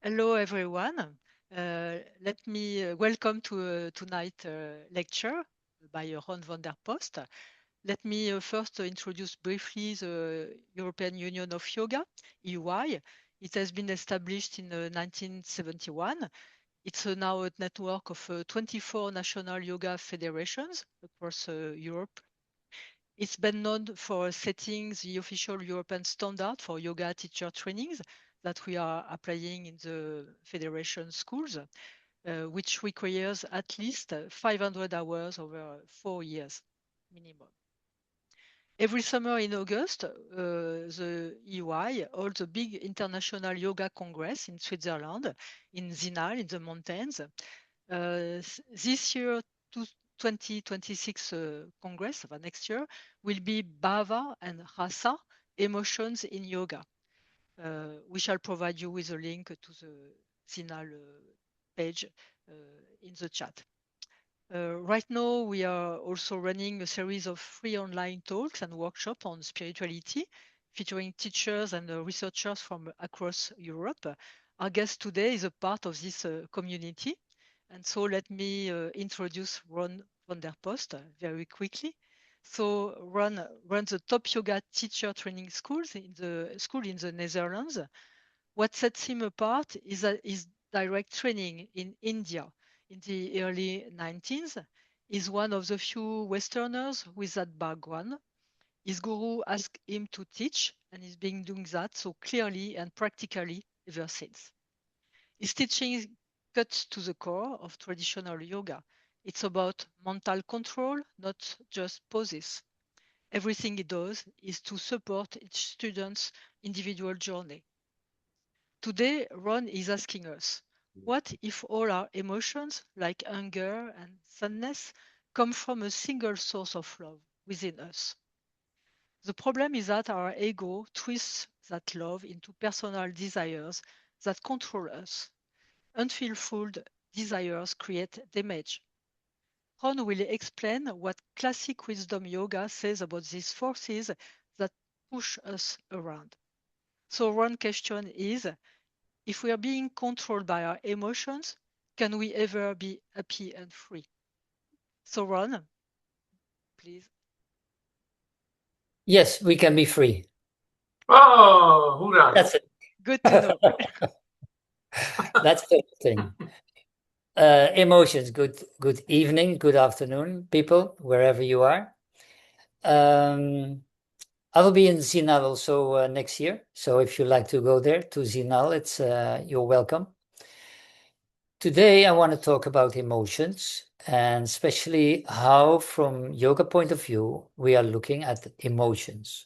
Hello, everyone. Let me welcome to tonight's lecture by Ron van der Post. Let me first introduce briefly the European Union of Yoga, EY. It has been established in 1971. It's now a network of 24 national yoga federations across Europe. It's been known for setting the official European standard for yoga teacher trainings that we are applying in the federation schools, which requires at least 500 hours over 4 years minimum. Every summer in August, the EY holds a big international yoga congress in Switzerland, in Zinal, in the mountains. This year, 2026 Congress, next year, will be Bhava and Rasa, Emotions in Yoga. We shall provide you with a link to the Zinal page in the chat. Right now, we are also running a series of free online talks and workshops on spirituality, featuring teachers and researchers from across Europe. Our guest today is a part of this community. And so let me introduce Ron van der Post very quickly. So Ron runs the top yoga teacher training schools in the Netherlands. What sets him apart is his direct training in India in the early 19th. He's one of the few Westerners with that background. His guru asked him to teach, and he's been doing that so clearly and practically ever since. His teaching cuts to the core of traditional yoga. It's about mental control, not just poses. Everything he does is to support each student's individual journey. Today, Ron is asking us, what if all our emotions, like anger and sadness, come from a single source of love within us? The problem is that our ego twists that love into personal desires that control us. Unfulfilled desires create damage. Ron will explain what classic wisdom yoga says about these forces that push us around. So Ron's question is, if we are being controlled by our emotions, can we ever be happy and free? So Ron, please. Yes, we can be free. Oh, hoera. That's it. Good to know. That's the thing. Emotions. Good evening, good afternoon, people, wherever you are. I will be in Zinal also next year. So if you like to go there to Zinal, it's you're welcome. Today I want to talk about emotions, and especially how, from yoga point of view, we are looking at emotions.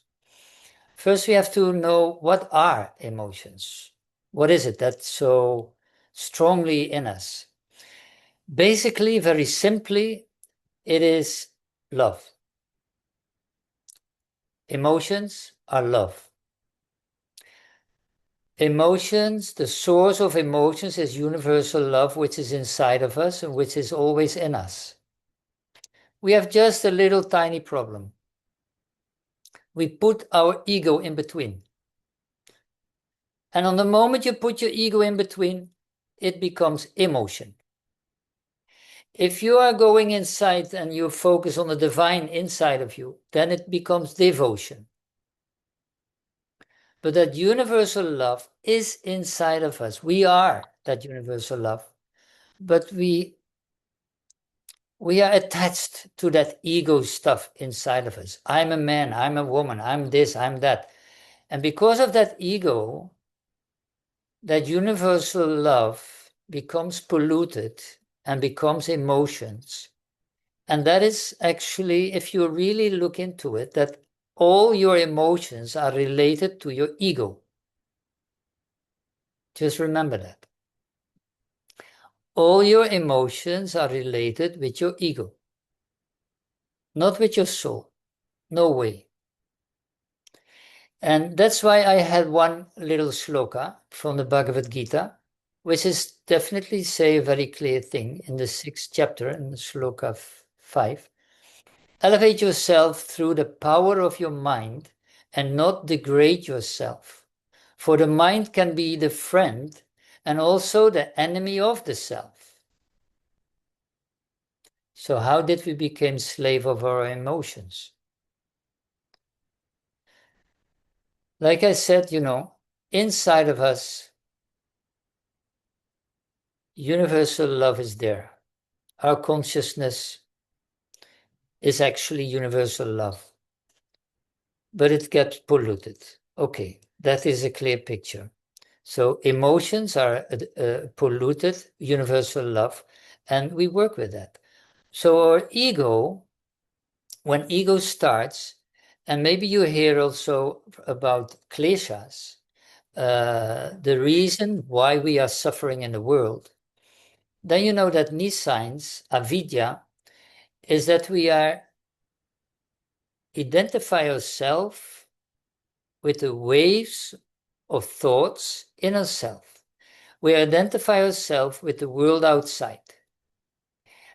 First, we have to know what are emotions. What is it that's so strongly in us? Basically, very simply, it is love. Emotions are love. Emotions, the source of emotions is universal love, which is inside of us and which is always in us. We have just a little tiny problem. We put our ego in between. And on the moment you put your ego in between, it becomes emotion. If you are going inside and you focus on the divine inside of you, then it becomes devotion. But that universal love is inside of us. We are that universal love. But we are attached to that ego stuff inside of us. I'm a man, I'm a woman, I'm this, I'm that. And because of that ego, that universal love becomes polluted and becomes emotions. And that is actually, if you really look into it, that all your emotions are related to your ego. Just remember that. All your emotions are related with your ego, not with your soul. No way. And that's why I had one little shloka from the Bhagavad Gita, which is definitely say a very clear thing in the 6th chapter, in the shloka 5. Elevate yourself through the power of your mind and not degrade yourself. For the mind can be the friend and also the enemy of the self. So how did we become slave of our emotions? Like I said, inside of us, universal love is there. Our consciousness is actually universal love. But it gets polluted. Okay, that is a clear picture. So emotions are polluted, universal love, and we work with that. So our ego, when ego starts, and maybe you hear also about kleshas, the reason why we are suffering in the world, then you know that nescience, avidya, is that we are identify ourselves with the waves of thoughts in ourselves. We identify ourselves with the world outside.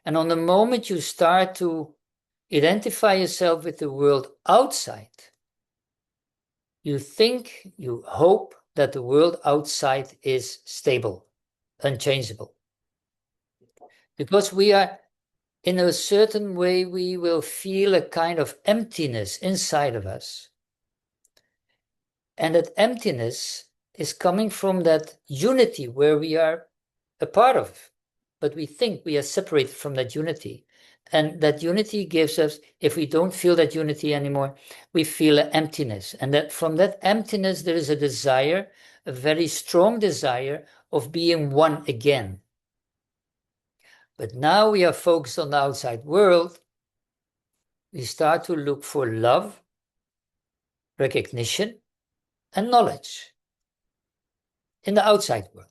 And on the moment you start to identify yourself with the world outside, you think, you hope that the world outside is stable, unchangeable. Because we are, in a certain way, we will feel a kind of emptiness inside of us. And that emptiness is coming from that unity where we are a part of, but we think we are separated from that unity. And that unity gives us, if we don't feel that unity anymore, we feel an emptiness. And that from that emptiness, there is a desire, a very strong desire of being one again. But now we are focused on the outside world. We start to look for love, recognition, and knowledge in the outside world,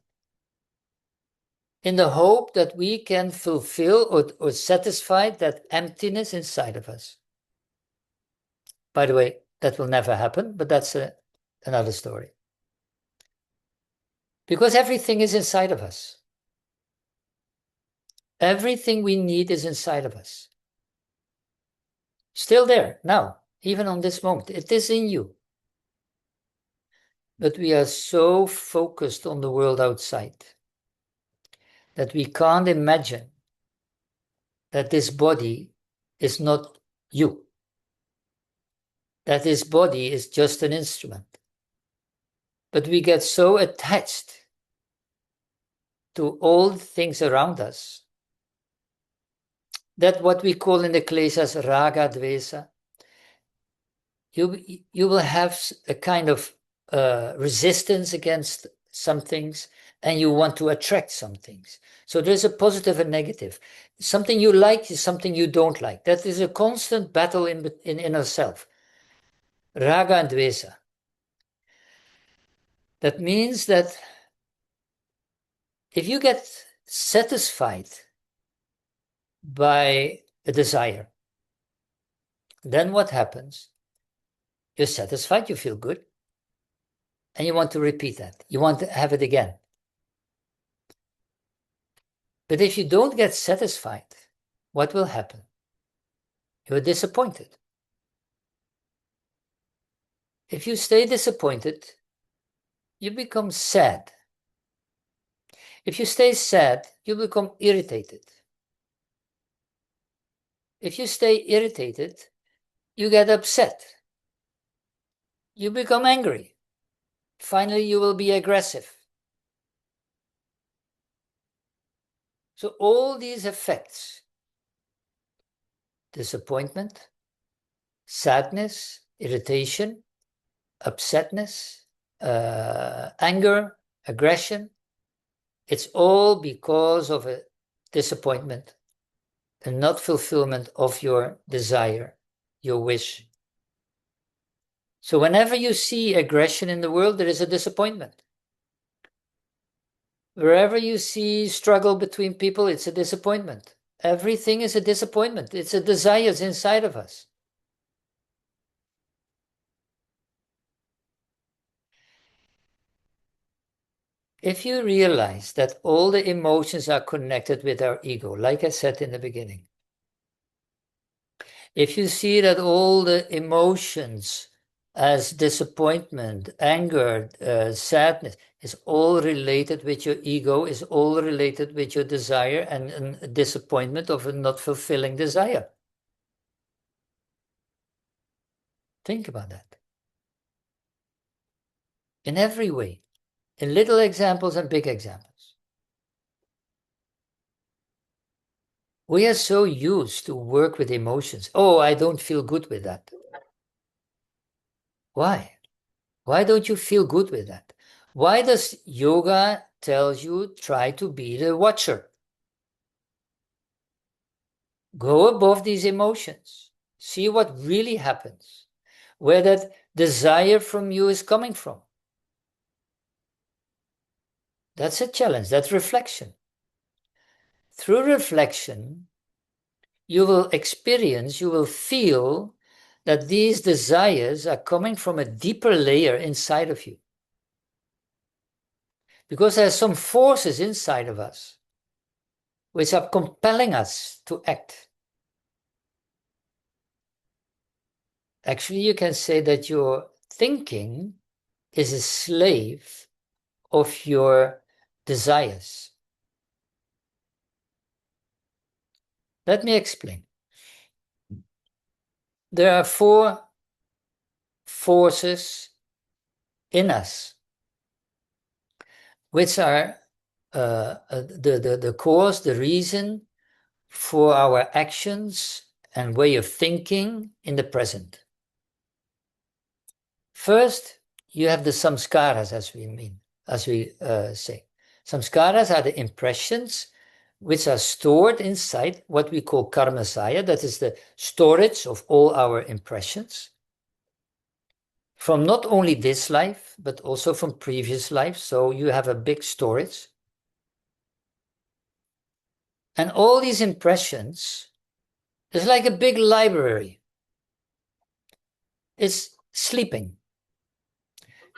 in the hope that we can fulfill or satisfy that emptiness inside of us. By the way, that will never happen, but that's another story. Because everything is inside of us. Everything we need is inside of us. Still there, now, even on this moment, it is in you. But we are so focused on the world outside that we can't imagine that this body is not you. That this body is just an instrument. But we get so attached to all things around us that what we call in the kleshas raga, dvesa, you will have a kind of resistance against some things, and you want to attract some things. So there's a positive and negative. Something you like is something you don't like. That is a constant battle in ourselves. Raga and dvesa. That means that if you get satisfied by a desire, then what happens? You're satisfied, you feel good, and you want to repeat that. You want to have it again. But if you don't get satisfied, what will happen? You're disappointed. If you stay disappointed, you become sad. If you stay sad, you become irritated. If you stay irritated, you get upset. You become angry. Finally, you will be aggressive. So all these effects, disappointment, sadness, irritation, upsetness, anger, aggression, it's all because of a disappointment and not fulfillment of your desire, your wish. So whenever you see aggression in the world, there is a disappointment. Wherever you see struggle between people, it's a disappointment. Everything is a disappointment. It's a desire inside of us. If you realize that all the emotions are connected with our ego, like I said in the beginning, if you see that all the emotions as disappointment, anger, sadness, is all related with your ego, is all related with your desire and a disappointment of a not fulfilling desire. Think about that. In every way, in little examples and big examples. We are so used to work with emotions. Oh, I don't feel good with that. Why? Why don't you feel good with that? Why does yoga tell you try to be the watcher? Go above these emotions. See what really happens, where that desire from you is coming from. That's a challenge. That's reflection. Through reflection, you will experience, you will feel that these desires are coming from a deeper layer inside of you. Because there are some forces inside of us which are compelling us to act. Actually, you can say that your thinking is a slave of your desires. Let me explain. There are 4 forces in us which are the cause, the reason for our actions and way of thinking in the present. First, you have the samskaras, as we say. Samskaras are the impressions which are stored inside what we call karmasaya, that is the storage of all our impressions, from not only this life, but also from previous lives. So you have a big storage. And all these impressions is like a big library. It's sleeping.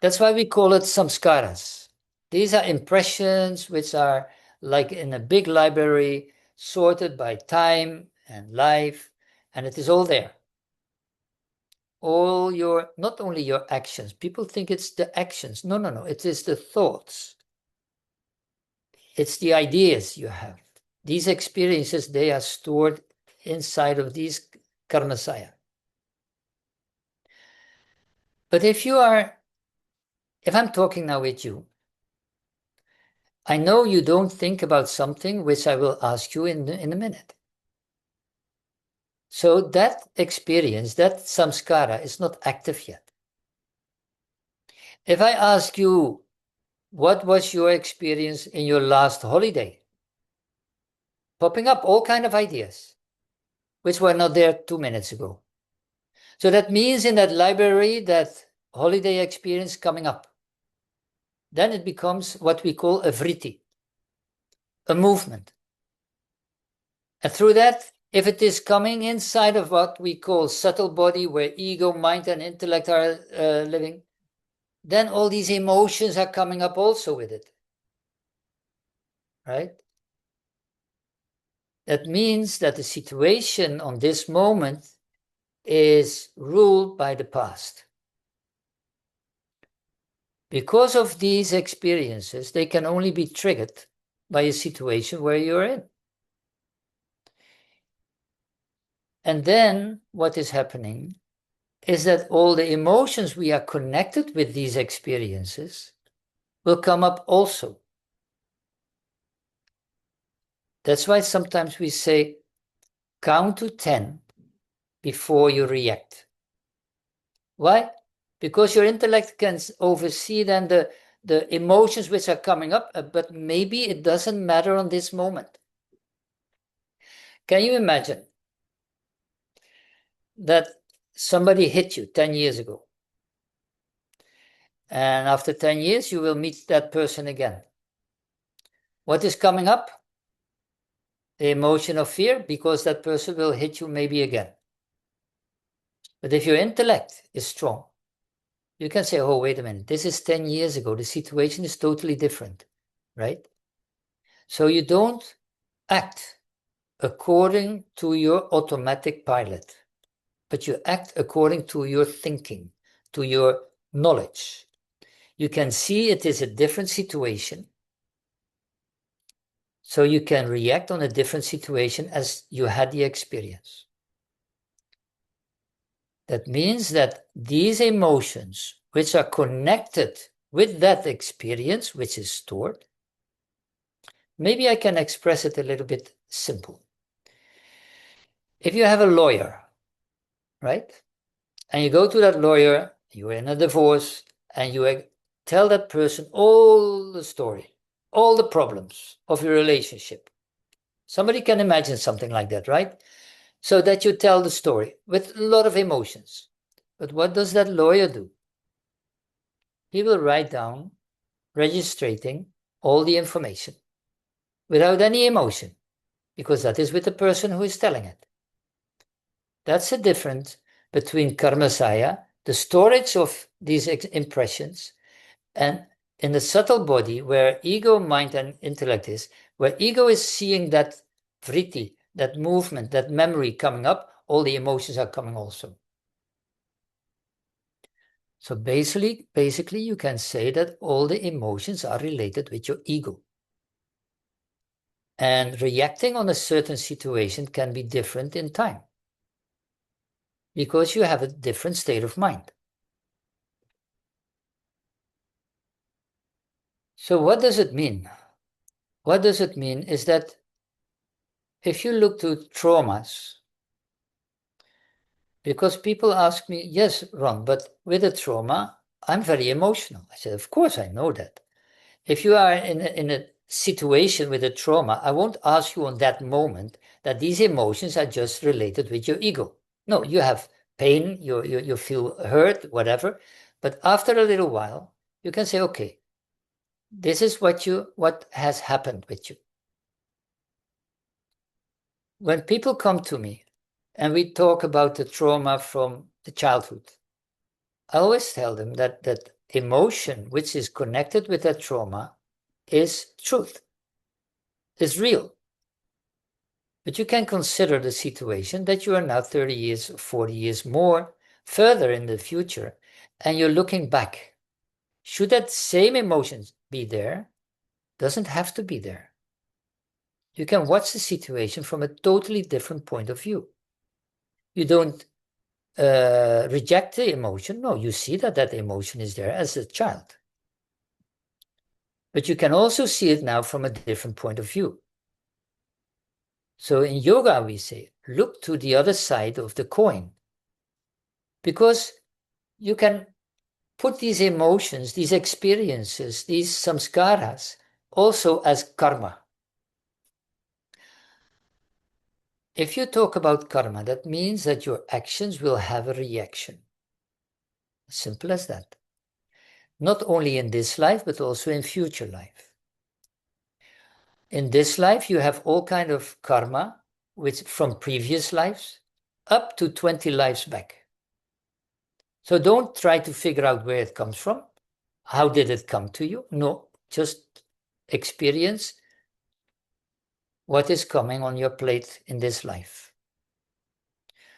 That's why we call it samskaras. These are impressions which are like in a big library, sorted by time and life, and it is all there. All your, not only your actions. People think it's the actions. No, it is the thoughts. It's the ideas you have. These experiences, they are stored inside of these karmasaya. But if I'm talking now with you, I know you don't think about something which I will ask you in a minute. So that experience, that samskara, is not active yet. If I ask you, what was your experience in your last holiday? Popping up all kinds of ideas, which were not there 2 minutes ago. So that means in that library, that holiday experience coming up. Then it becomes what we call a vritti, a movement. And through that, if it is coming inside of what we call subtle body, where ego, mind, and intellect are living, then all these emotions are coming up also with it. Right? That means that the situation on this moment is ruled by the past. Because of these experiences, they can only be triggered by a situation where you're in. And then what is happening is that all the emotions we are connected with these experiences will come up also. That's why sometimes we say, count to 10 before you react. Why? Because your intellect can oversee then the emotions which are coming up, but maybe it doesn't matter on this moment. Can you imagine that somebody hit you 10 years ago? And after 10 years, you will meet that person again. What is coming up? The emotion of fear, because that person will hit you maybe again. But if your intellect is strong, you can say, oh, wait a minute, this is 10 years ago. The situation is totally different, right? So you don't act according to your automatic pilot, but you act according to your thinking. to your knowledge. You can see it is a different situation. So you can react on a different situation as you had the experience. That means that these emotions, which are connected with that experience, which is stored, maybe I can express it a little bit simple. If you have a lawyer, right? And you go to that lawyer, you're in a divorce, and you tell that person all the story, all the problems of your relationship. Somebody can imagine something like that, right? So that you tell the story with a lot of emotions. But what does that lawyer do? He will write down, registrating all the information without any emotion, because that is with the person who is telling it. That's the difference between karmasaya, the storage of these impressions, and in the subtle body where ego, mind, and intellect is, where ego is seeing that vritti, that movement, that memory coming up, all the emotions are coming also. So basically you can say that all the emotions are related with your ego. And reacting on a certain situation can be different in time, because you have a different state of mind. So what does it mean? What does it mean is that if you look to traumas, because people ask me, yes, Ron, but with a trauma, I'm very emotional. I said, of course, I know that. If you are in a situation with a trauma, I won't ask you on that moment that these emotions are just related with your ego. No, you have pain, you feel hurt, whatever. But after a little while, you can say, okay, this is what has happened with you. When people come to me and we talk about the trauma from the childhood, I always tell them that emotion which is connected with that trauma is truth, is real. But you can consider the situation that you are now 30 years, 40 years more further in the future, and you're looking back. Should that same emotions be there? Doesn't have to be there. You can watch the situation from a totally different point of view. You don't reject the emotion. No, you see that emotion is there as a child. But you can also see it now from a different point of view. So in yoga, we say, look to the other side of the coin. Because you can put these emotions, these experiences, these samskaras, also as karma. If you talk about karma, that means that your actions will have a reaction. Simple as that. Not only in this life, but also in future life. In this life, you have all kind of karma, which from previous lives, up to 20 lives back. So don't try to figure out where it comes from. How did it come to you? No, just experience what is coming on your plate in this life.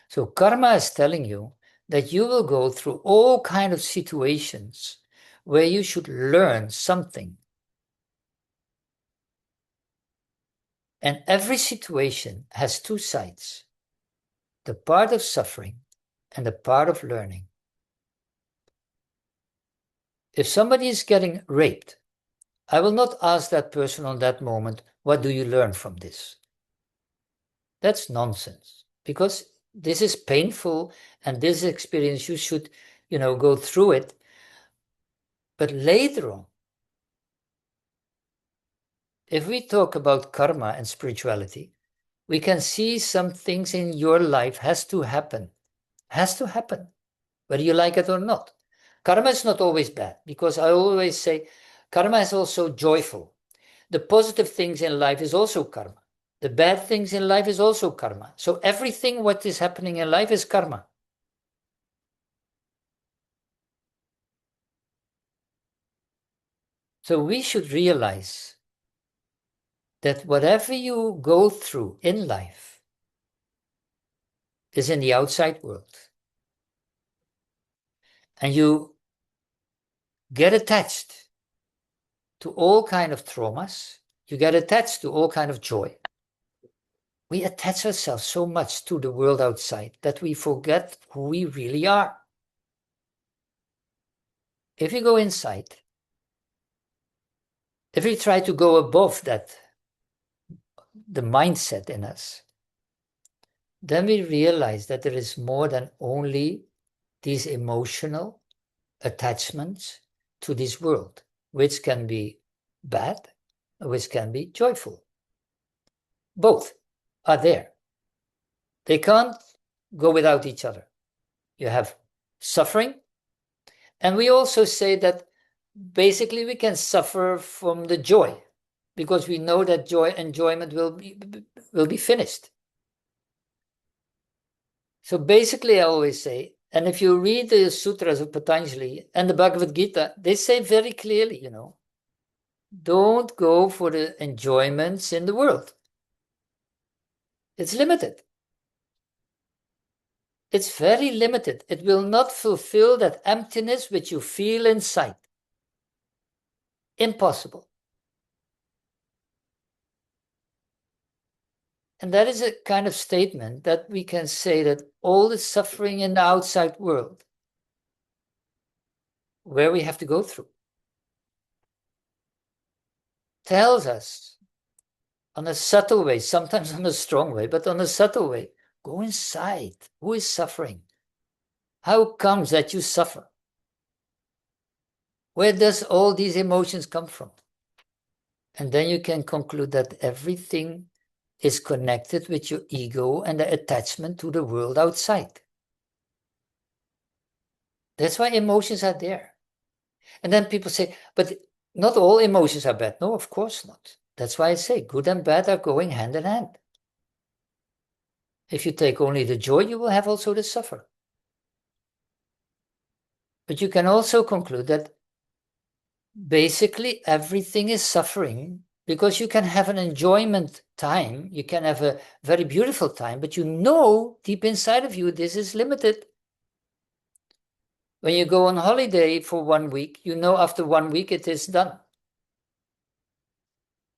So karma is telling you that you will go through all kinds of situations where you should learn something. And every situation has two sides, the part of suffering and the part of learning. If somebody is getting raped, I will not ask that person on that moment, what do you learn from this? That's nonsense, because this is painful and this experience, you should, go through it. But later on, if we talk about karma and spirituality, we can see some things in your life has to happen, whether you like it or not. Karma is not always bad, because I always say karma is also joyful. The positive things in life is also karma. The bad things in life is also karma. So everything what is happening in life is karma. So we should realize that whatever you go through in life is in the outside world. and you get attached to all kind of traumas, you get attached to all kind of joy. We attach ourselves so much to the world outside that we forget who we really are. If you go inside, if we try to go above that, the mindset in us, then we realize that there is more than only these emotional attachments to this world, which can be bad, which can be joyful. Both are there. They can't go without each other. You have suffering, and we also say that basically we can suffer from the joy, because we know that enjoyment will be finished. So basically I always say, and if you read the sutras of Patanjali and the Bhagavad Gita, they say very clearly, don't go for the enjoyments in the world. It's limited. It's very limited. It will not fulfill that emptiness which you feel inside. Impossible. And that is a kind of statement that we can say that all the suffering in the outside world, where we have to go through, tells us on a subtle way, sometimes on a strong way, but on a subtle way, go inside. Who is suffering? How comes that you suffer? Where does all these emotions come from? And then you can conclude that everything is connected with your ego and the attachment to the world outside. That's why emotions are there. And then people say, but not all emotions are bad. No, of course not. That's why I say good and bad are going hand in hand. If you take only the joy, you will have also the suffer. But you can also conclude that basically everything is suffering, because you can have an enjoyment time, you can have a very beautiful time, but deep inside of you, this is limited. When you go on holiday for 1 week, after 1 week it is done.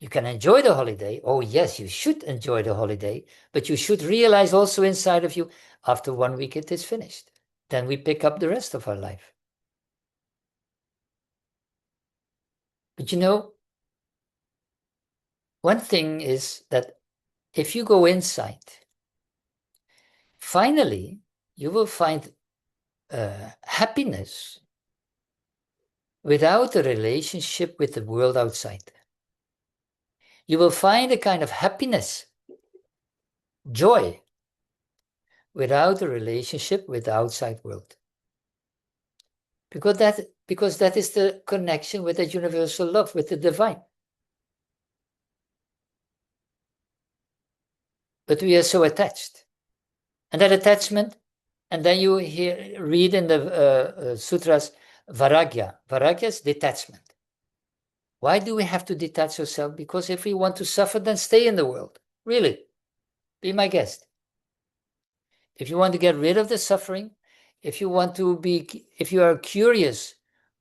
You can enjoy the holiday. Oh yes, you should enjoy the holiday, but you should realize also inside of you, after 1 week it is finished. Then we pick up the rest of our life. But one thing is that if you go inside, finally, you will find happiness without a relationship with the world outside. You will find a kind of happiness, joy, without a relationship with the outside world. Because that is the connection with the universal love, with the divine. But we are so attached. And that attachment, and then you read in the sutras, varagya. Varagya is detachment. Why do we have to detach ourselves? Because if we want to suffer, then stay in the world. Really, be my guest. If you want to get rid of the suffering, if you are curious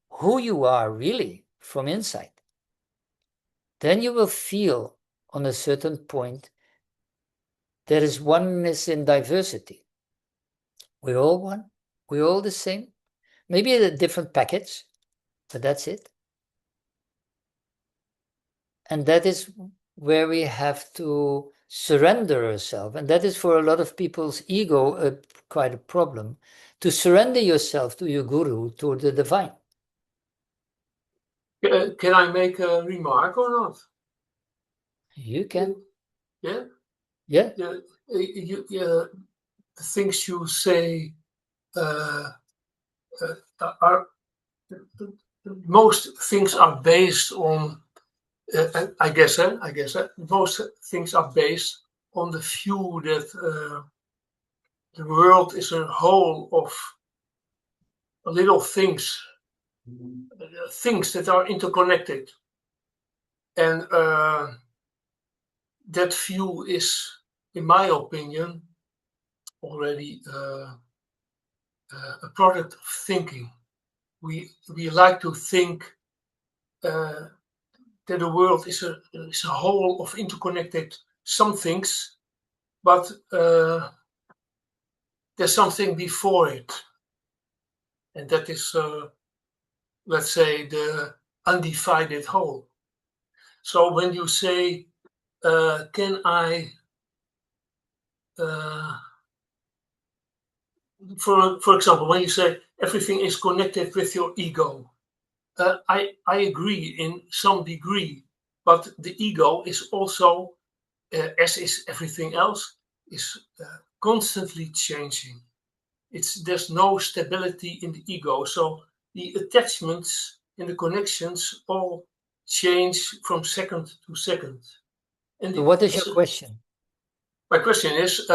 who you are really from inside, then you will feel on a certain point there is oneness in diversity. We're all one. We're all the same. Maybe a different package, but that's it. And that is where we have to surrender ourselves. And that is for a lot of people's ego quite a problem. To surrender yourself to your guru, to the divine. Can I make a remark or not? You can. Yeah? Yeah. The things you say are most things are based on, I guess most things are based on the view that the world is a whole of little things that are interconnected. And that view is, in my opinion, already a product of thinking. we like to think that the world is a whole of interconnected somethings, but there's something before it, and that is, let's say, the undivided whole. So when you say, can I, for example, when you say everything is connected with your ego, I agree in some degree, but the ego is also, as is everything else, is constantly changing. There's no stability in the ego, so the attachments and the connections all change from second to second. And So what is your question? My question is,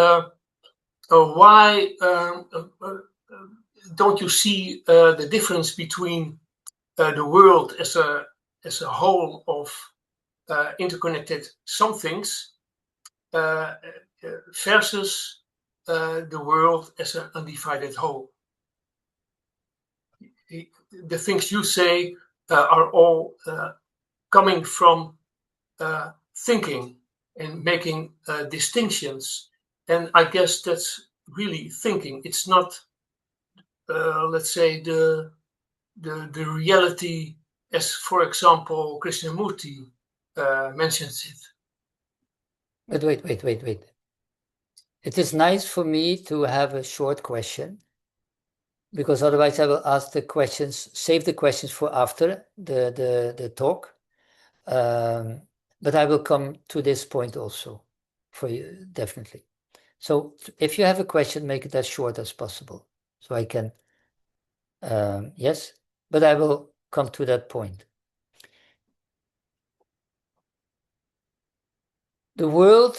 why don't you see the difference between the world as a whole of interconnected somethings versus the world as an undivided whole? The things you say are all coming from thinking and making distinctions, and I guess that's really thinking. It's not, let's say, the reality as, for example, Krishnamurti mentions it. But wait. It is nice for me to have a short question, because otherwise I will ask the questions, save the questions for after the talk. But I will come to this point also for you, definitely. So if you have a question, make it as short as possible, so I can, yes, but I will come to that point. The world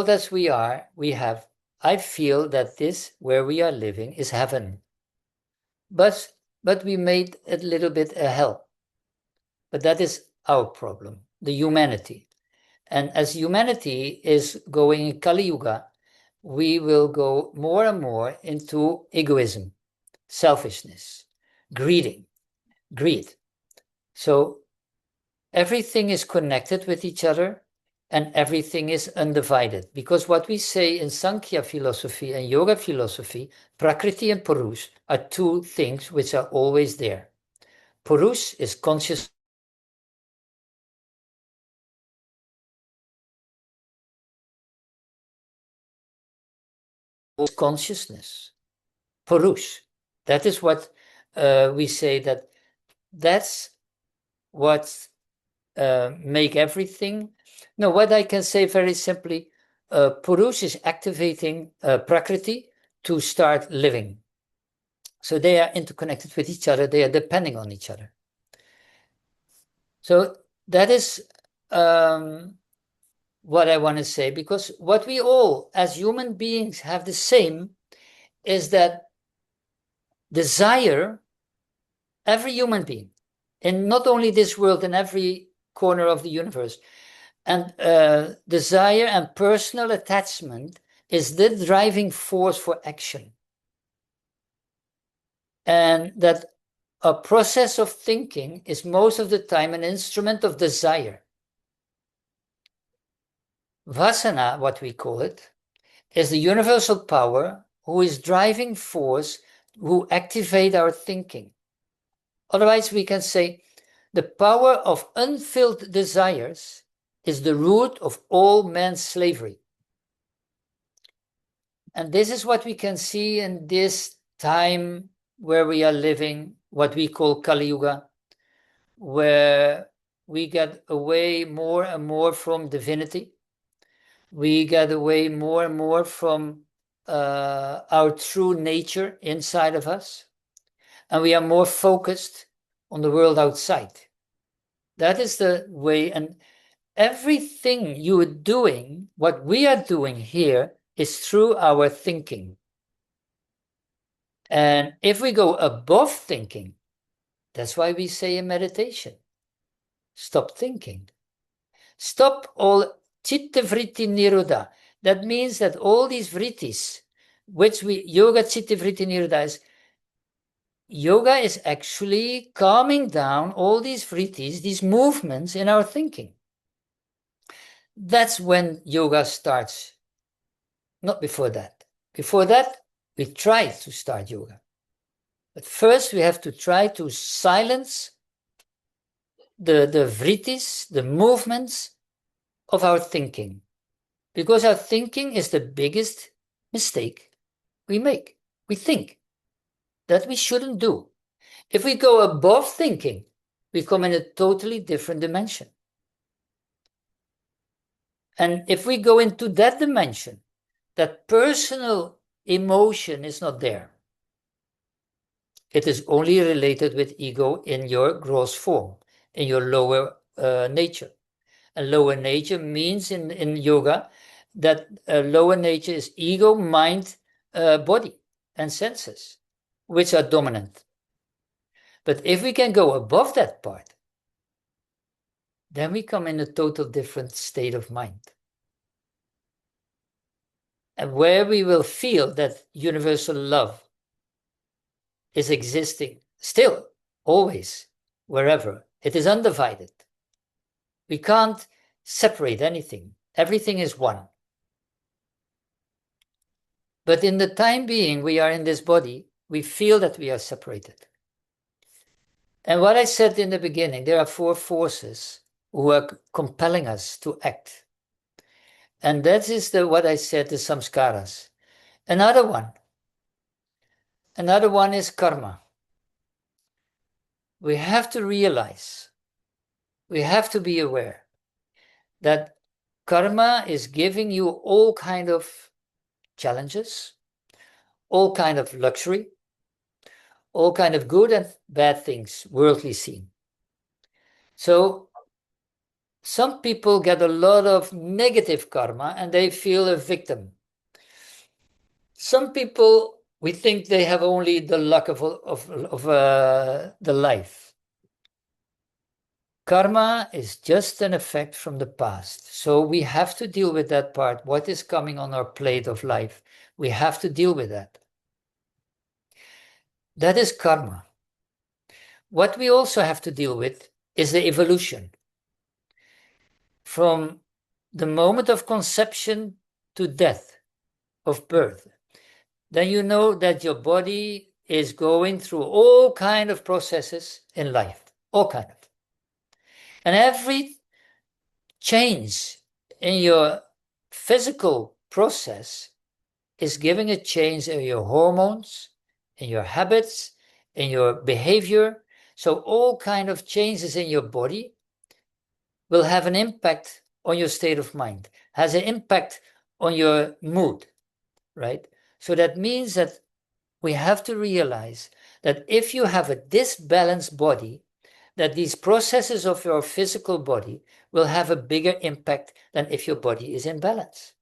as we have, I feel that this, where we are living, is heaven. But we made it a little bit a hell. But that is our problem, the humanity. And as humanity is going in Kali Yuga, we will go more and more into egoism, selfishness, greed. So everything is connected with each other, and everything is undivided. Because what we say in Sankhya philosophy and yoga philosophy, Prakriti and Purush, are two things which are always there. Purush is conscious. Consciousness. Purush. That is what we say, that's what make everything. No, what I can say very simply, Purush is activating Prakriti to start living. So they are interconnected with each other, they are depending on each other. So that is what I want to say, because what we all as human beings have the same is that desire, every human being, in not only this world, in every corner of the universe, and desire and personal attachment is the driving force for action. And that a process of thinking is most of the time an instrument of desire. Vasana, what we call it, is the universal power who is driving force, who activate our thinking. Otherwise, we can say the power of unfilled desires is the root of all man's slavery. And this is what we can see in this time where we are living, what we call Kali Yuga, where we get away more and more from divinity. We get away more and more from our true nature inside of us. And we are more focused on the world outside. That is the way. And everything you are doing, what we are doing here, is through our thinking. And if we go above thinking, that's why we say in meditation, stop thinking. Stop all chitta vritti nirodha. That means that all these vrittis, which we, yoga chitta vritti nirodha is yoga is actually calming down all these vrittis, these movements in our thinking. That's when yoga starts, not before that. Before that, we try to start yoga. But first, we have to try to silence the vrittis, the movements of our thinking. Because our thinking is the biggest mistake we make. We think that we shouldn't do. If we go above thinking, we come in a totally different dimension. And if we go into that dimension, that personal emotion is not there. It is only related with ego in your gross form, in your lower nature. And lower nature means in yoga that lower nature is ego, mind, body, and senses, which are dominant. But if we can go above that part, then we come in a total different state of mind. And where we will feel that universal love is existing still, always, wherever. It is undivided. We can't separate anything. Everything is one. But in the time being we are in this body, we feel that we are separated. And what I said in the beginning, there are 4 forces who are compelling us to act. And that is what I said, the samskaras. Another one is karma. We have to realize, we have to be aware that karma is giving you all kind of challenges, all kind of luxury, all kind of good and bad things, worldly seen. So some people get a lot of negative karma and they feel a victim. Some people, we think they have only the luck of the life. Karma is just an effect from the past. So we have to deal with that part. What is coming on our plate of life? We have to deal with that. That is karma. What we also have to deal with is the evolution. From the moment of conception to death, of birth, then you know that your body is going through all kind of processes in life, all kind of. And every change in your physical process is giving a change in your hormones, in your habits, in your behavior. So all kind of changes in your body will have an impact on your state of mind, has an impact on your mood, right? So that means that we have to realize that if you have a disbalanced body, that these processes of your physical body will have a bigger impact than if your body is in balance.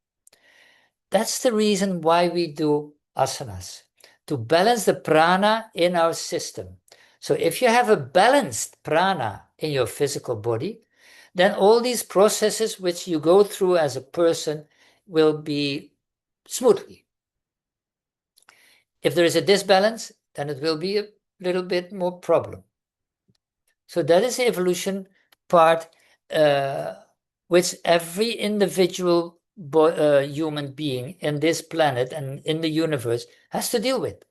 That's the reason why we do asanas, to balance the prana in our system. So if you have a balanced prana in your physical body, then all these processes which you go through as a person will be smoothly. If there is a disbalance, then it will be a little bit more problem. So that is the evolution part, which every individual human being in this planet and in the universe has to deal with.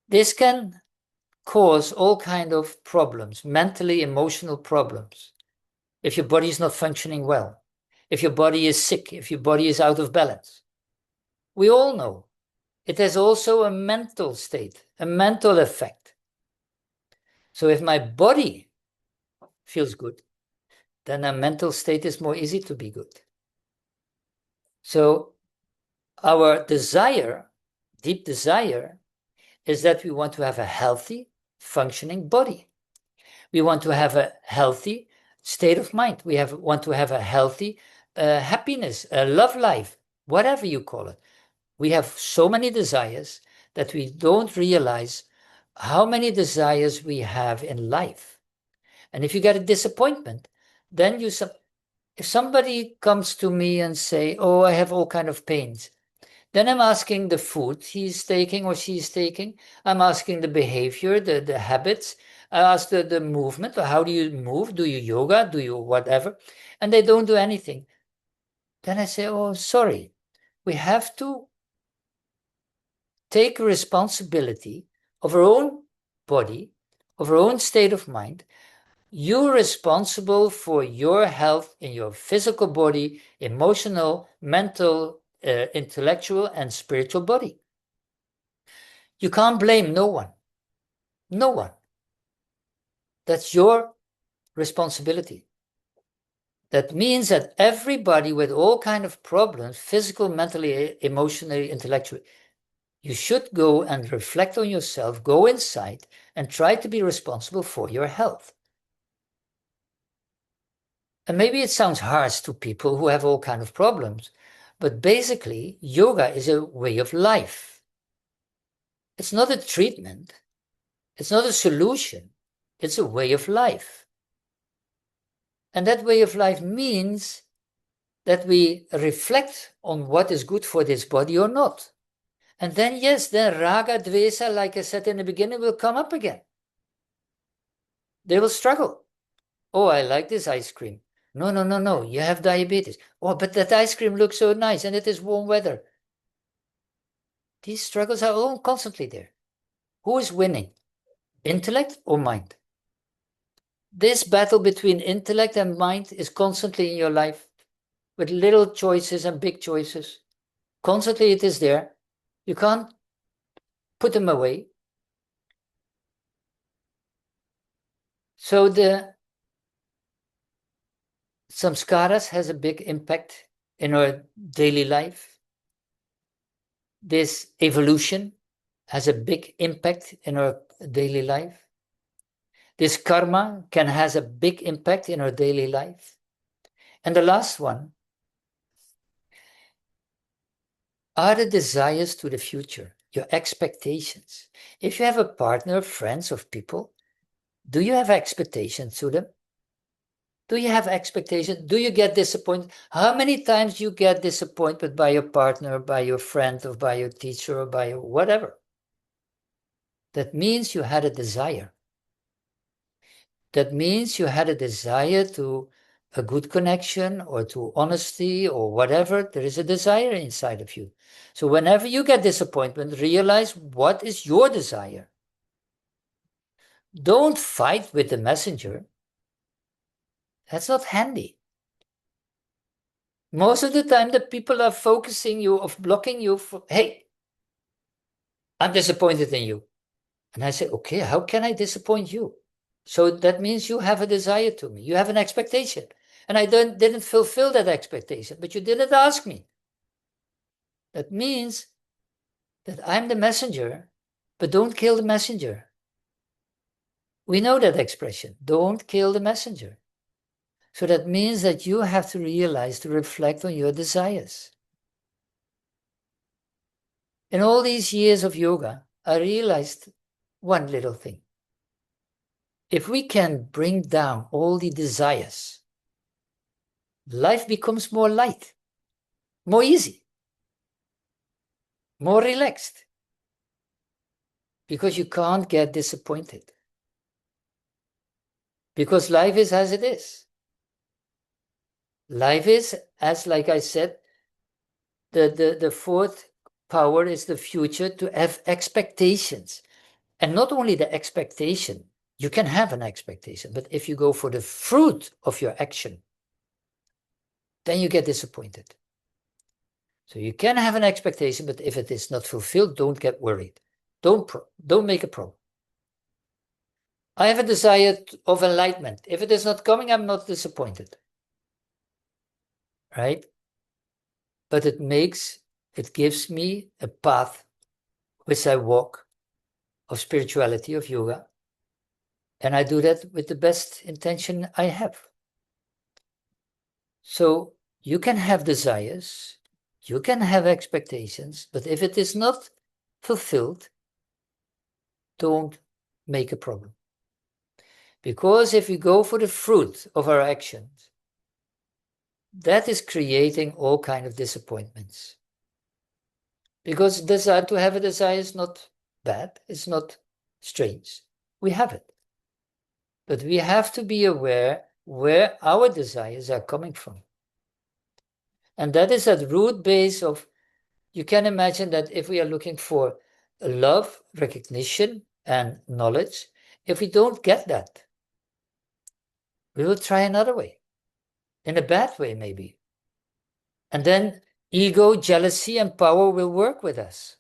This can cause all kind of problems, mentally, emotional problems. If your body is not functioning well, if your body is sick, if your body is out of balance. We all know it has also a mental state, a mental effect. So if my body feels good, then a mental state is more easy to be good. So our desire, deep desire, is that we want to have a healthy, functioning body. We want to have a healthy state of mind. We want to have a healthy happiness, a love life, whatever you call it. We have so many desires that we don't realize how many desires we have in life. And if you get a disappointment, then if somebody comes to me and say, oh, I have all kind of pains, Then I'm asking the food he's taking or she's taking. I'm asking the behavior, the habits. I ask the movement. How do you move? Do you yoga? Do you whatever? And they don't do anything. Then I say, oh, sorry. We have to take responsibility of our own body, of our own state of mind. You're responsible for your health in your physical body, emotional, mental, intellectual, and spiritual body. You can't blame no one. No one. That's your responsibility. That means that everybody with all kind of problems, physical, mentally, emotionally, intellectually, you should go and reflect on yourself, go inside, and try to be responsible for your health. And maybe it sounds harsh to people who have all kind of problems, but basically, yoga is a way of life. It's not a treatment. It's not a solution. It's a way of life. And that way of life means that we reflect on what is good for this body or not. And then, yes, then raga, dvesa, like I said in the beginning, will come up again. They will struggle. Oh, I like this ice cream. No, no, no, no, you have diabetes. Oh, but that ice cream looks so nice and it is warm weather. These struggles are all constantly there. Who is winning? Intellect or mind? This battle between intellect and mind is constantly in your life, with little choices and big choices. Constantly it is there. You can't put them away. So the samskaras has a big impact in our daily life. This evolution has a big impact in our daily life. This karma can has a big impact in our daily life. And the last one are the desires to the future, your expectations. If you have a partner, friends, or people, do you have expectations to them? Do you have expectations? Do you get disappointed? How many times you get disappointed by your partner, by your friend, or by your teacher, or by your whatever? That means you had a desire. That means you had a desire to a good connection or to honesty or whatever. There is a desire inside of you. So whenever you get disappointment, realize what is your desire. Don't fight with the messenger. That's not handy. Most of the time, the people are focusing you, of blocking you for, hey, I'm disappointed in you. And I say, okay, how can I disappoint you? So that means you have a desire to me. You have an expectation. And I didn't fulfill that expectation, but you didn't ask me. That means that I'm the messenger, but don't kill the messenger. We know that expression, don't kill the messenger. So that means that you have to realize to reflect on your desires. In all these years of yoga, I realized one little thing. If we can bring down all the desires, life becomes more light, more easy, more relaxed, because you can't get disappointed. Because life is as it is. Life is, as like I said, the fourth power is the future, to have expectations. And not only the expectation, you can have an expectation, but if you go for the fruit of your action, then you get disappointed. So you can have an expectation, but if it is not fulfilled, don't get worried. Don't make a problem. I have a desire of enlightenment. If it is not coming, I'm not disappointed. Right? But it gives me a path which I walk, of spirituality, of yoga. And I do that with the best intention I have. So you can have desires, you can have expectations, but if it is not fulfilled, don't make a problem. Because if we go for the fruit of our actions, that is creating all kinds of disappointments. Because desire, to have a desire is not bad, it's not strange. We have it. But we have to be aware where our desires are coming from. And that is at root base of, you can imagine that if we are looking for love, recognition, and knowledge, if we don't get that, we will try another way, in a bad way maybe. And then ego, jealousy, and power will work with us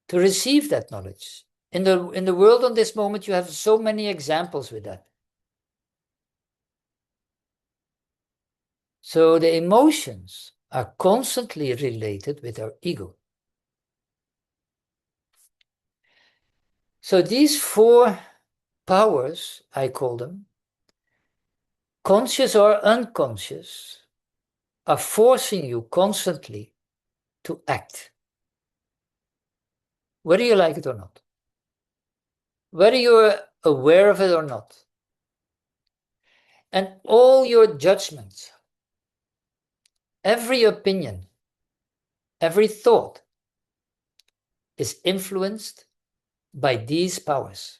to receive that knowledge. In the world on this moment, you have so many examples with that. So the emotions are constantly related with our ego. So these four powers, I call them, conscious or unconscious, are forcing you constantly to act, whether you like it or not, whether you're aware of it or not. And all your judgments, every opinion, every thought is influenced by these powers.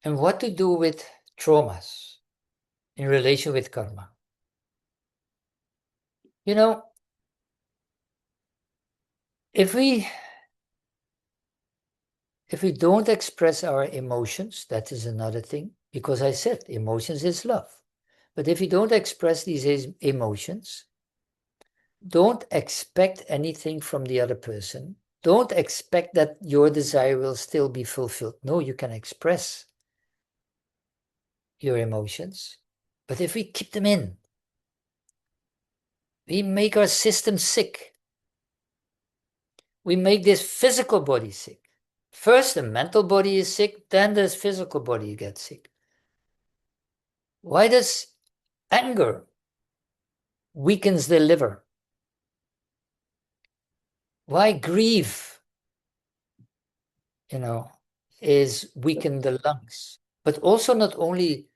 And what to do with traumas in relation with karma? You know, if we don't express our emotions, that is another thing, because I said emotions is love. But if you don't express these emotions, don't expect anything from the other person. Don't expect that your desire will still be fulfilled. No, you can express your emotions. But if we keep them in, we make our system sick. We make this physical body sick. First, the mental body is sick, then the physical body gets sick. Why does anger weakens the liver? Why grief, is weaken the lungs? But also not only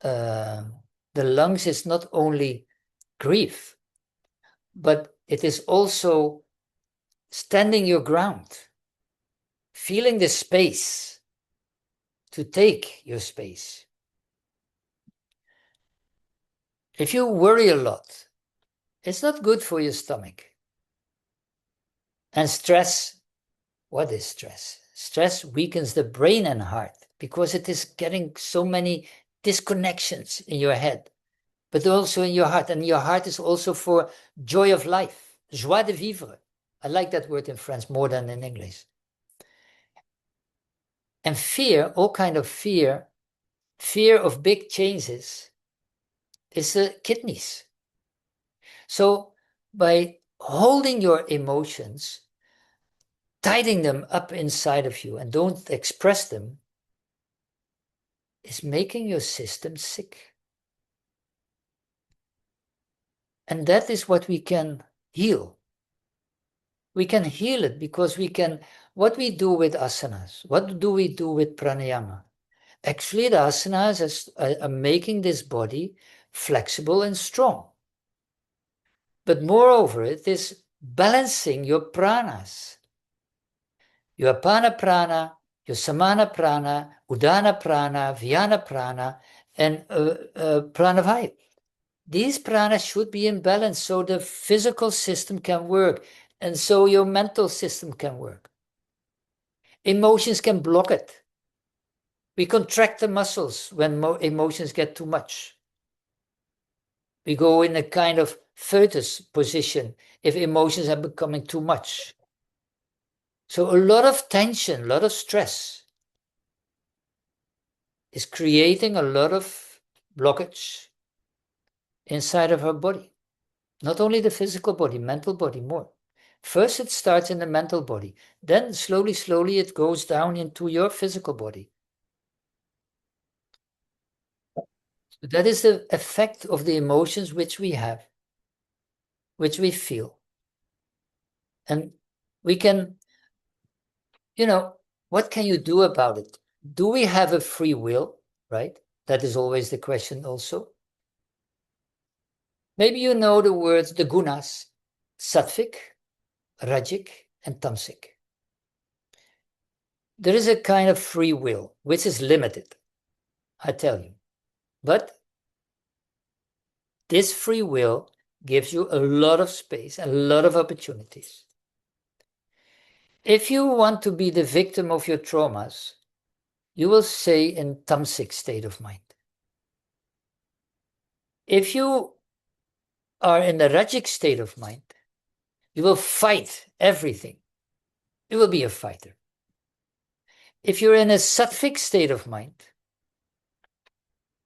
the lungs is not only grief, but it is also standing your ground, feeling the space to take your space. If you worry a lot, it's not good for your stomach. And stress, what is stress? Stress weakens the brain and heart because it is getting so many disconnections in your head, but also in your heart. And your heart is also for joy of life, joie de vivre. I like that word in French more than in English. And fear, all kind of fear of big changes, is the kidneys. So by holding your emotions, tidying them up inside of you and don't express them, is making your system sick. And that is what we can heal. We can heal it because what we do with asanas, what do we do with pranayama? Actually, the asanas are making this body flexible and strong. But moreover, it is balancing your pranas. Your apana prana, your samana prana, udana prana, vyana prana, and pranavaya. These pranas should be in balance so the physical system can work and so your mental system can work. Emotions can block it. We contract the muscles when emotions get too much. We go in a kind of fetus position if emotions are becoming too much. So a lot of tension, a lot of stress is creating a lot of blockage inside of our body. Not only the physical body, mental body more. First it starts in the mental body. Then slowly it goes down into your physical body. So that is the effect of the emotions which we have, which we feel. And we can, what can you do about it? Do we have a free will, right? That is always the question also. Maybe you know the words, the gunas, sattvic, rajic, and tamasic. There is a kind of free will, which is limited, I tell you. But this free will gives you a lot of space, a lot of opportunities. If you want to be the victim of your traumas, you will stay in tamasic state of mind. If you are in the rajic state of mind, you will fight everything. You will be a fighter. If you're in a sattvic state of mind,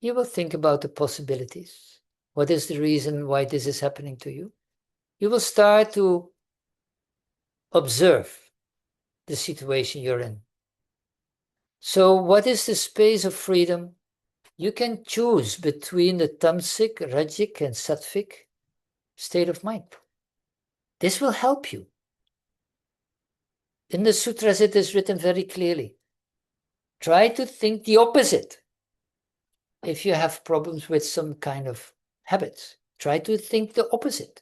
you will think about the possibilities. What is the reason why this is happening to you? You will start to observe the situation you're in. So what is the space of freedom? You can choose between the tamasic, rajic, and sattvic state of mind. This will help you. In the sutras, it is written very clearly. Try to think the opposite. If you have problems with some kind of habits, try to think the opposite.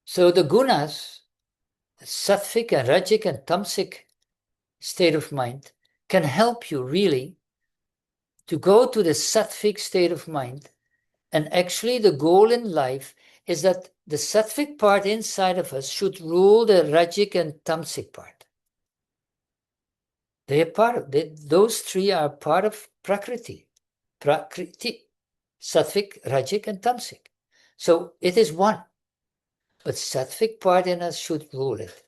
So the gunas, sattvic and rajic and tamasic state of mind, can help you really to go to the sattvic state of mind. And actually the goal in life is that the sattvic part inside of us should rule the rajic and tamasic part. They are part of, those three are part of prakriti. Prakriti, sattvic, rajic, and tamasic. So it is one. But sattvic part in us should rule it.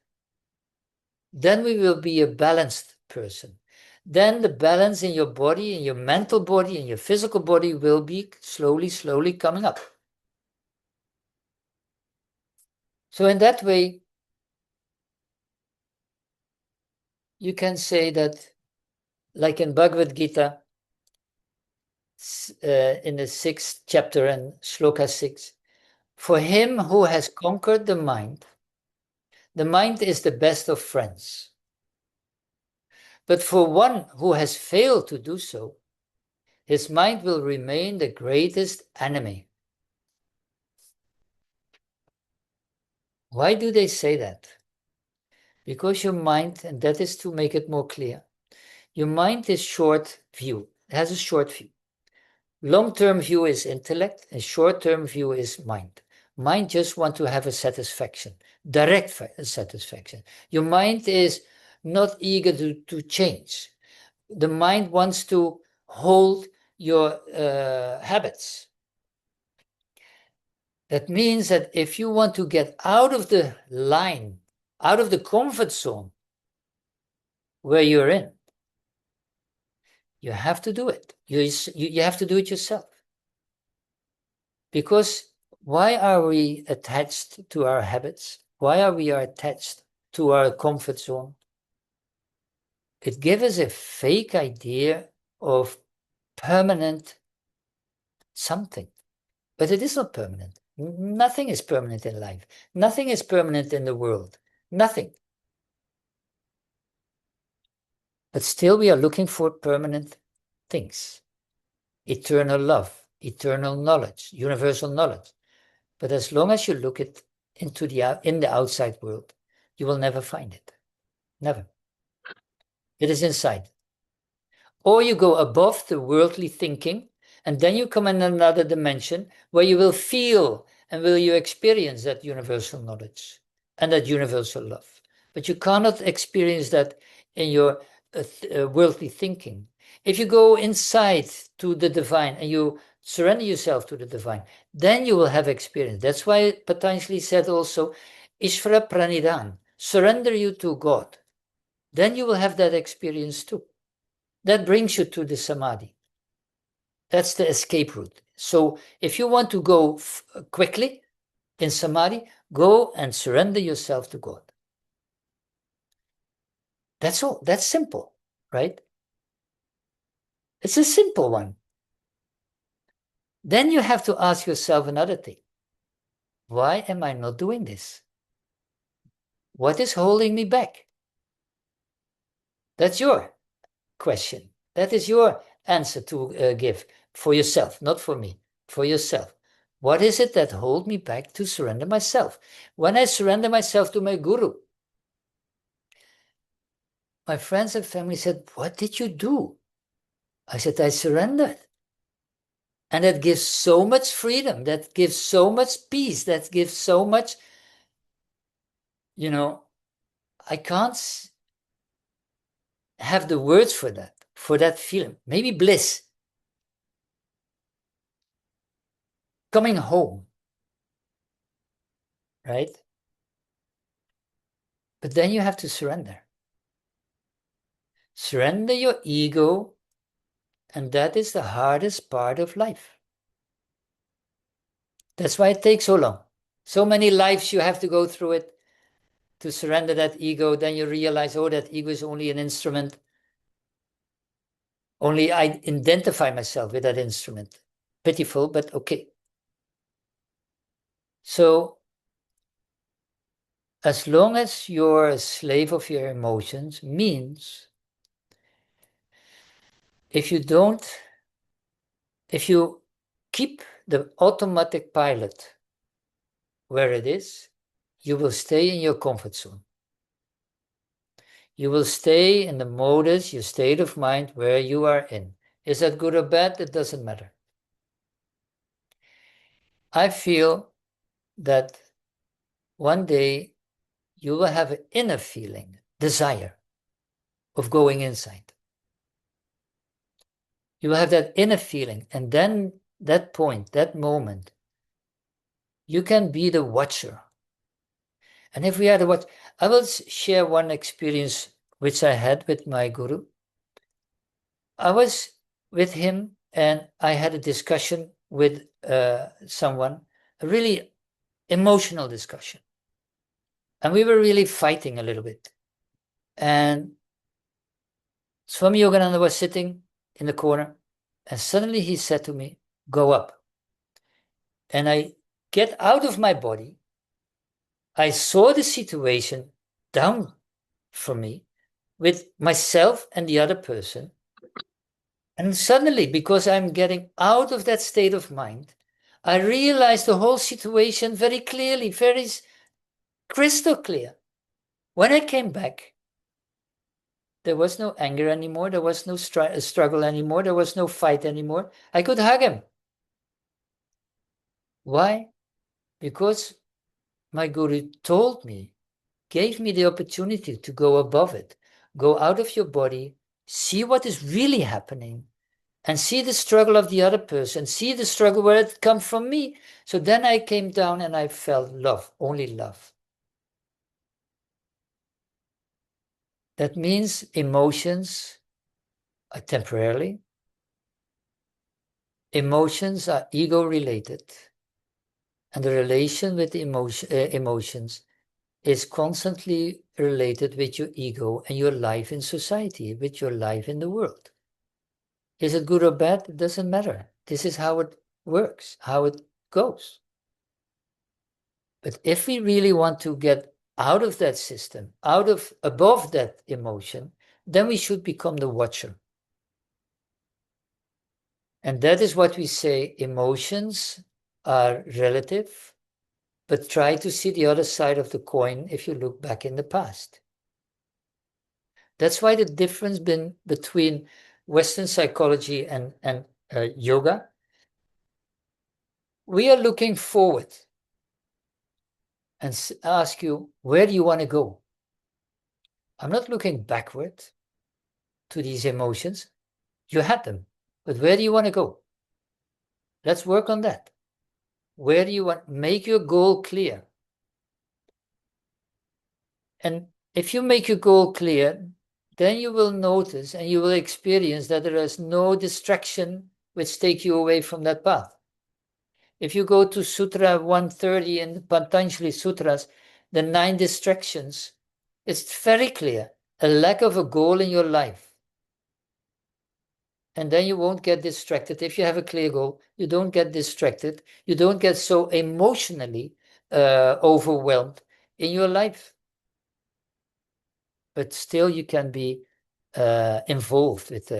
Then we will be a balanced person. Then the balance in your body, in your mental body, in your physical body will be slowly, slowly coming up. So in that way, you can say that, like in Bhagavad Gita, in the 6th chapter and shloka 6, for him who has conquered the mind is the best of friends. But for one who has failed to do so, his mind will remain the greatest enemy. Why do they say that? Because your mind, and that is to make it more clear, your mind is short view. It has a short view. Long-term view is intellect, and short-term view is mind. Mind just wants to have a satisfaction, direct satisfaction. Your mind is not eager to change. The mind wants to hold your habits. That means that if you want to get out of the line, out of the comfort zone where you're in, you have to do it. You have to do it yourself. Because why are we attached to our habits? Why are we attached to our comfort zone? It gives us a fake idea of permanent something. But it is not permanent. Nothing is permanent in life. Nothing is permanent in the world. Nothing. But still we are looking for permanent things. Eternal love, eternal knowledge, universal knowledge. But as long as you look in the outside world, you will never find it. Never. It is inside. Or you go above the worldly thinking, and then you come in another dimension where you will feel and will you experience that universal knowledge and that universal love. But you cannot experience that in your worldly thinking. If you go inside to the divine and you surrender yourself to the divine, then you will have experience. That's why Patanjali said also, Ishvara Pranidhan, surrender you to God. Then you will have that experience too. That brings you to the samadhi. That's the escape route. So if you want to go quickly in samadhi, go and surrender yourself to God. That's all. That's simple, right? It's a simple one. Then you have to ask yourself another thing. Why am I not doing this? What is holding me back? That's your question. That is your answer to give for yourself, not for me, for yourself. What is it that hold me back to surrender myself? When I surrender myself to my guru, my friends and family said, what did you do? I said, I surrendered. And that gives so much freedom, that gives so much peace, that gives so much, I can't have the words for that feeling. Maybe bliss. Coming home, right? But then you have to surrender. Surrender your ego, and that is the hardest part of life. That's why it takes so long. So many lives you have to go through it to surrender that ego. Then you realize, oh, that ego is only an instrument. Only I identify myself with that instrument. Pitiful, but okay. So, as long as you're a slave of your emotions, means if you keep the automatic pilot where it is, you will stay in your comfort zone. You will stay in the modus, your state of mind where you are in. Is that good or bad? It doesn't matter. I feel that one day you will have an inner feeling, desire of going inside. You will have that inner feeling, and then that point, that moment, you can be the watcher. And if we are the watcher, I will share one experience which I had with my guru. I was with him and I had a discussion with someone, a really emotional discussion. And we were really fighting a little bit. And Swami Yogananda was sitting in the corner, and suddenly he said to me, go up. And I get out of my body. I saw the situation down from me with myself and the other person. And suddenly, because I'm getting out of that state of mind, I realized the whole situation very clearly, very crystal clear. When I came back, there was no anger anymore. There was no struggle anymore. There was no fight anymore. I could hug him. Why? Because my guru told me, gave me the opportunity to go above it, go out of your body, see what is really happening, and see the struggle of the other person, see the struggle where it comes from me. So then I came down and I felt love, only love. That means emotions are temporarily. Emotions are ego related. And the relation with emotions is constantly related with your ego and your life in society, with your life in the world. Is it good or bad? It doesn't matter. This is how it works, how it goes. But if we really want to get out of that system, above that emotion, then we should become the watcher. And that is what we say, emotions are relative, but try to see the other side of the coin if you look back in the past. That's why the difference between Western psychology and yoga, we are looking forward and ask you, where do you want to go? I'm not looking backward to these emotions. You had them, but where do you want to go? Let's work on that. Where do you want? Make your goal clear. And if you make your goal clear, then you will notice and you will experience that there is no distraction which take you away from that path. If you go to Sutra 130 in the Patanjali Sutras, the 9 distractions, it's very clear, a lack of a goal in your life. And then you won't get distracted. If you have a clear goal, you don't get distracted. You don't get so emotionally overwhelmed in your life. But still you can be involved with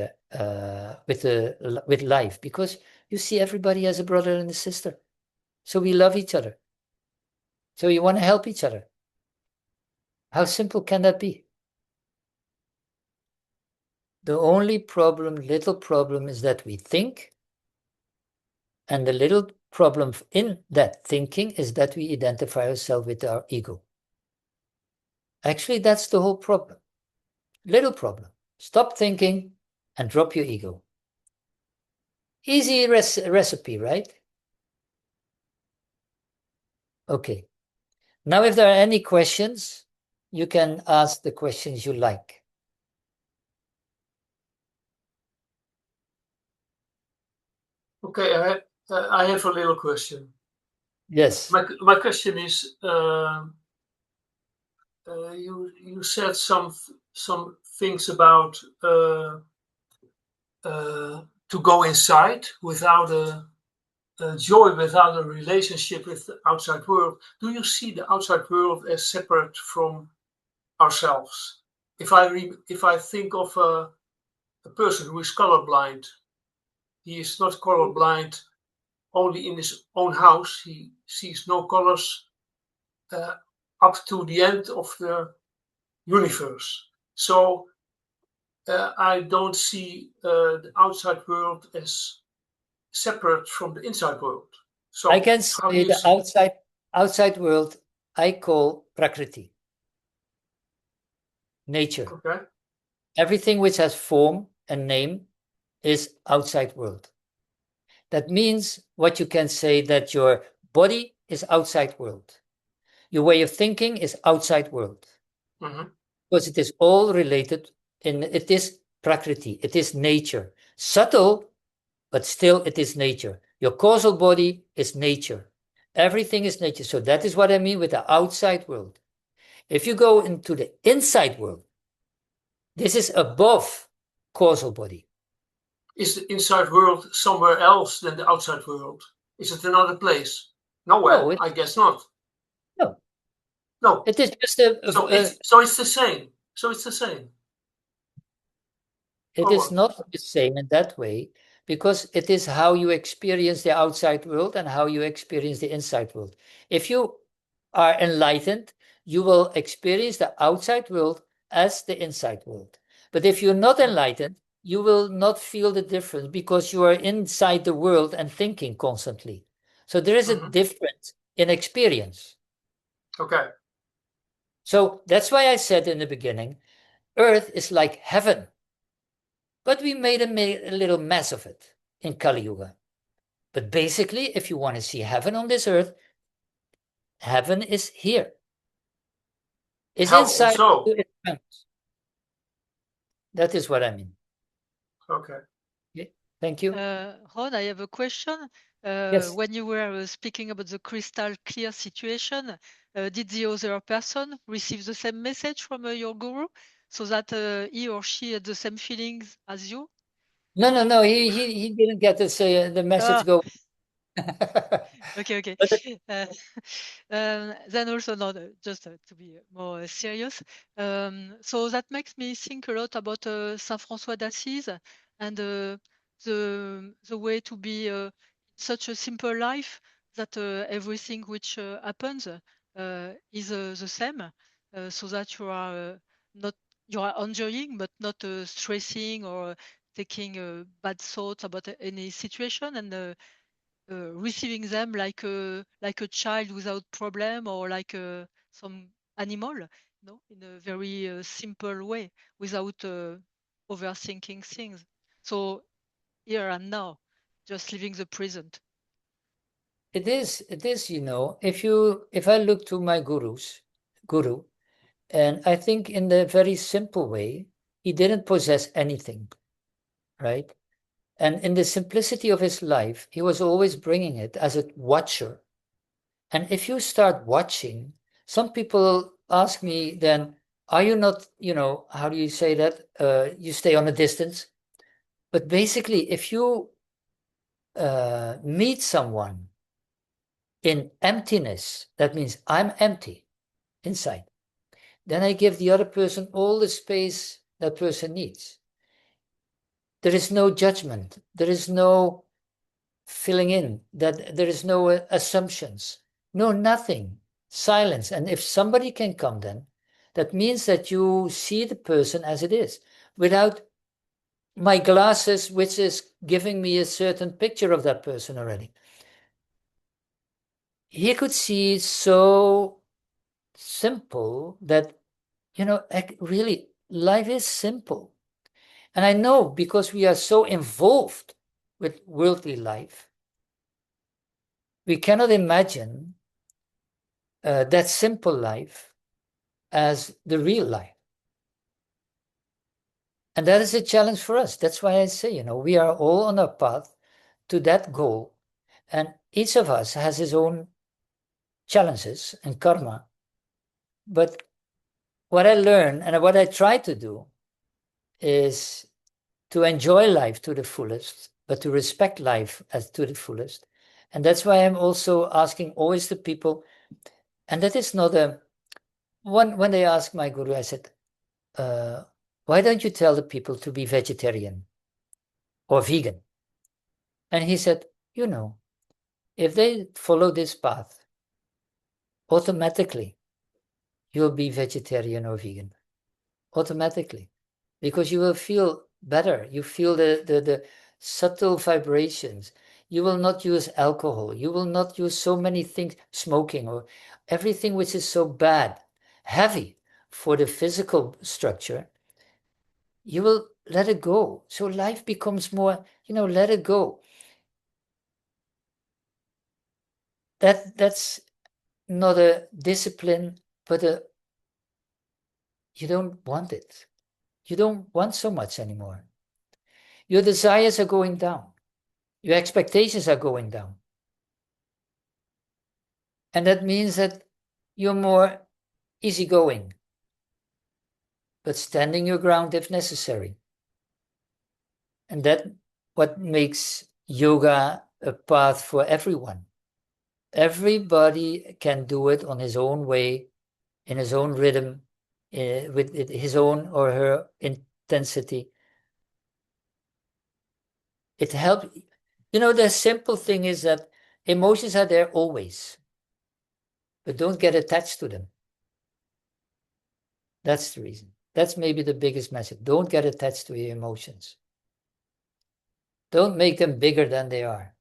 life, because you see everybody as a brother and a sister. So we love each other. So you want to help each other. How simple can that be? The only little problem is that we think, and the little problem in that thinking is that we identify ourselves with our ego. Actually, that's the whole problem. Little problem. Stop thinking and drop your ego. Easy recipe, right? Okay. Now, if there are any questions, you can ask the questions you like. Okay, I have a little question. Yes. My question is, you said some things about to go inside without a joy, without a relationship with the outside world. Do you see the outside world as separate from ourselves? If I think of a person who is colorblind, he is not colorblind only in his own house. He sees no colors up to the end of the universe. So I don't see the outside world as separate from the inside world. So I can how do say you the see? outside world I call Prakriti, nature. Okay. Everything which has form and name is outside world. That means what you can say, that your body is outside world. Your way of thinking is outside world. Mm-hmm. Because it is all related, and it is Prakriti, it is nature. Subtle, but still it is nature. Your causal body is nature. Everything is nature. So that is what I mean with the outside world. If you go into the inside world, this is above causal body. Is the inside world somewhere else than the outside world? Is it another place? Nowhere. No, I guess not. no. No. It is just So it's the same. So it's the same. it is not the same in that way, because it is how you experience the outside world and how you experience the inside world. If you are enlightened, you will experience the outside world as the inside world. But if you're not enlightened, you will not feel the difference, because you are inside the world and thinking constantly. So there is a difference in experience. Okay. So that's why I said in the beginning, Earth is like heaven. But we made a little mess of it in Kali Yuga. But basically, if you want to see heaven on this earth, heaven is here. It's Hell inside. also. That is what I mean. Okay. Okay. Thank you. Ron, I have a question. Yes. When you were speaking about the crystal clear situation, did the other person receive the same message from your guru, so that he or she had the same feelings as you? No. He didn't get to say the message go. Okay. Then also, not just to be more serious. So that makes me think a lot about Saint François d'Assise and the way to be such a simple life, that everything which happens is the same, so that you are enjoying but not stressing or taking bad thoughts about any situation, and receiving them like a child without problem, or like some animal, in a very simple way, without overthinking things. So here and now, just living the present. It is, if I look to my guru, and I think in the very simple way, he didn't possess anything, right? And in the simplicity of his life, he was always bringing it as a watcher. And if you start watching, some people ask me then, are you not, how do you say that? You stay on a distance. But basically, if you meet someone in emptiness, that means I'm empty inside. Then I give the other person all the space that person needs. There is no judgment. There is no filling in. That there is no assumptions. No, nothing. Silence. And if somebody can come then, that means that you see the person as it is, without my glasses, which is giving me a certain picture of that person already. He could see so simple that, really, life is simple. And I know because we are so involved with worldly life, we cannot imagine that simple life as the real life. And that is a challenge for us. That's why I say, we are all on a path to that goal. And each of us has his own challenges and karma. But what I learn and what I try to do is to enjoy life to the fullest, but to respect life as to the fullest. And that's why I'm also asking always the people, and that is not when they asked my guru, I said, why don't you tell the people to be vegetarian or vegan? And he said, if they follow this path, automatically you'll be vegetarian or vegan. Automatically. Because you will feel better. You feel the subtle vibrations. You will not use alcohol. You will not use so many things, smoking or everything which is so bad, heavy for the physical structure. You will let it go. So life becomes more, let it go. That's not a discipline, but you don't want it. You don't want so much anymore. Your desires are going down. Your expectations are going down. And that means that you're more easygoing, but standing your ground if necessary. And that what makes yoga a path for everyone. Everybody can do it on his own way, in his own rhythm, with his own or her intensity. It helps. The simple thing is that emotions are there always, but don't get attached to them. That's the reason. That's maybe the biggest message. Don't get attached to your emotions. Don't make them bigger than they are.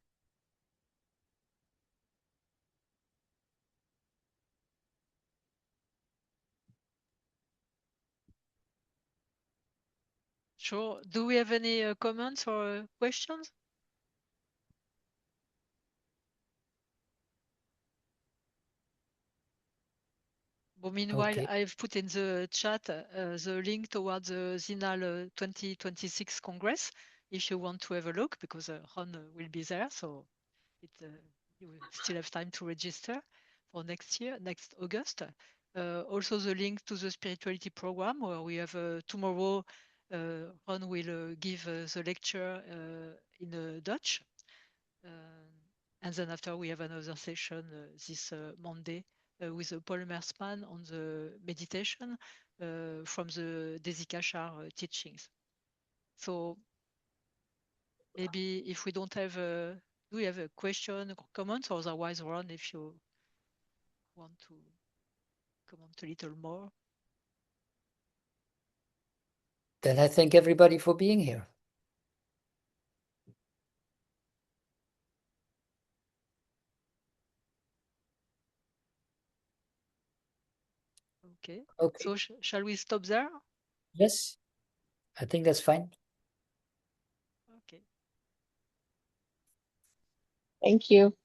Sure. Do we have any comments or questions? Well, meanwhile, Okay. I've put in the chat the link towards the Zinal 2026 Congress if you want to have a look, because Ron will be there. So you will still have time to register for next year, next August. Also the link to the spirituality program where we have tomorrow, Ron will give the lecture in Dutch. And then after we have another session this Monday with Paul Mersman on the meditation from the Desikachar teachings. So maybe if we don't have, do we have a question or comments? Or otherwise, Ron, if you want to comment a little more. Then I thank everybody for being here. Okay. Okay. So shall we stop there? Yes, I think that's fine. Okay. Thank you.